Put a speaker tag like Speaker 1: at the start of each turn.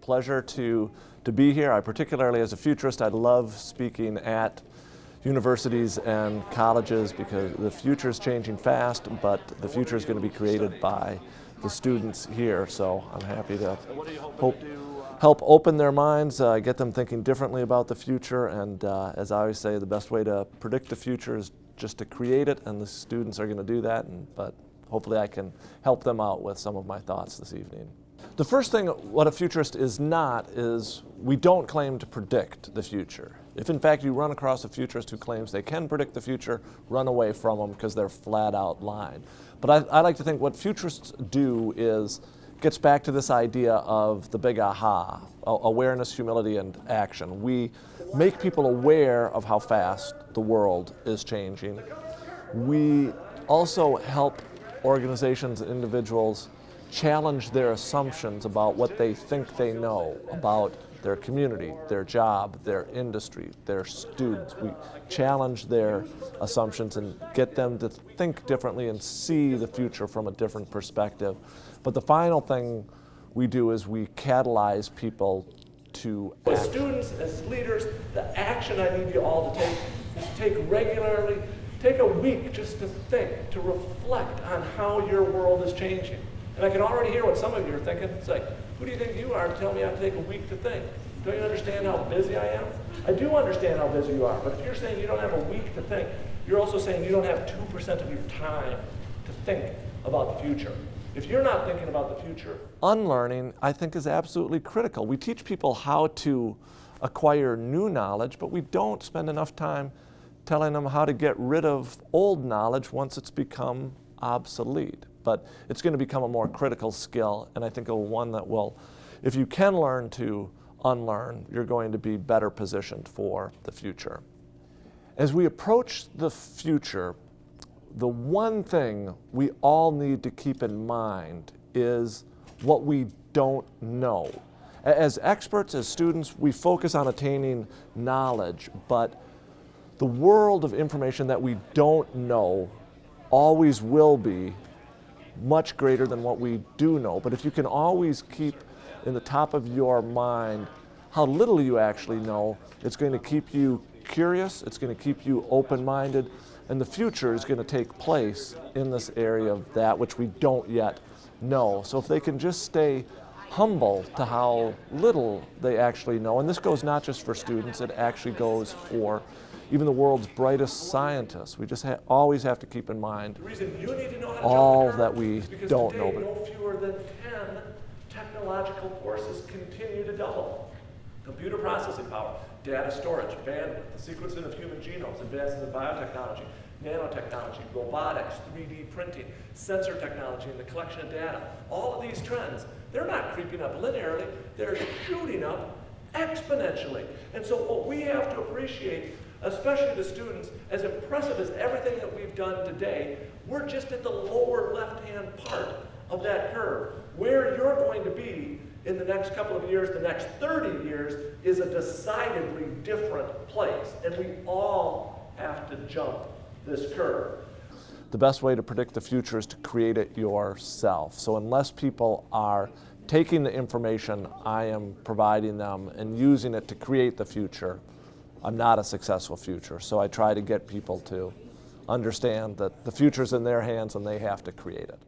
Speaker 1: pleasure to be here. I particularly, as a futurist, I love speaking at universities and colleges because the future is changing fast, but the future is going to be created by the students here. So I'm happy to help open their minds, get them thinking differently about the future. And as I always say, the best way to predict the future is just to create it, and the students are going to do that. But hopefully I can help them out with some of my thoughts this evening. The first thing what a futurist is not is we don't claim to predict the future. If in fact you run across a futurist who claims they can predict the future, run away from them because they're flat out lying. But I like to think what futurists do is gets back to this idea of the big aha, awareness, humility, and action. We make people aware of how fast the world is changing. We also help organizations and individuals challenge their assumptions about what they think they know about their community, their job, their industry, their students. We challenge their assumptions and get them to think differently and see the future from a different perspective. But the final thing we do is we catalyze people to act.
Speaker 2: As students, as leaders, the action I need you all to take is take regularly, take a week just to think, to reflect on how your world is changing. And I can already hear what some of you are thinking. It's like, who do you think you are to tell me I have to take a week to think? Don't you understand how busy I am? I do understand how busy you are, but if you're saying you don't have a week to think, you're also saying you don't have 2% of your time to think about the future. If you're not thinking about the future.
Speaker 1: Unlearning, I think, is absolutely critical. We teach people how to acquire new knowledge, but we don't spend enough time telling them how to get rid of old knowledge once it's become obsolete. But it's going to become a more critical skill, and I think one that will, if you can learn to unlearn, you're going to be better positioned for the future. As we approach the future, the one thing we all need to keep in mind is what we don't know. As experts, as students, we focus on attaining knowledge, but the world of information that we don't know always will be much greater than what we do know. But if you can always keep in the top of your mind how little you actually know, it's going to keep you curious, it's going to keep you open-minded, and the future is going to take place in this area of that which we don't yet know. So if they can just stay humble to how little they actually know, and this goes not just for students, it actually goes for even the world's brightest scientists. We just always have to keep in mind all that we don't know.
Speaker 2: No fewer than 10 technological forces continue to double. Computer processing power, data storage, bandwidth, the sequencing of human genomes, advances in biotechnology, nanotechnology, robotics, 3D printing, sensor technology, and the collection of data. All of these trends, they're not creeping up linearly, they're shooting up exponentially. And so what we have to appreciate, especially the students, as impressive as everything that we've done today, we're just at the lower left-hand part of that curve. Where you're going to be in the next couple of years, the next 30 years, is a decidedly different place. And we all have to jump this curve.
Speaker 1: The best way to predict the future is to create it yourself. So unless people are taking the information I am providing them and using it to create the future, I'm not a successful future. So I try to get people to understand that the future's in their hands and they have to create it.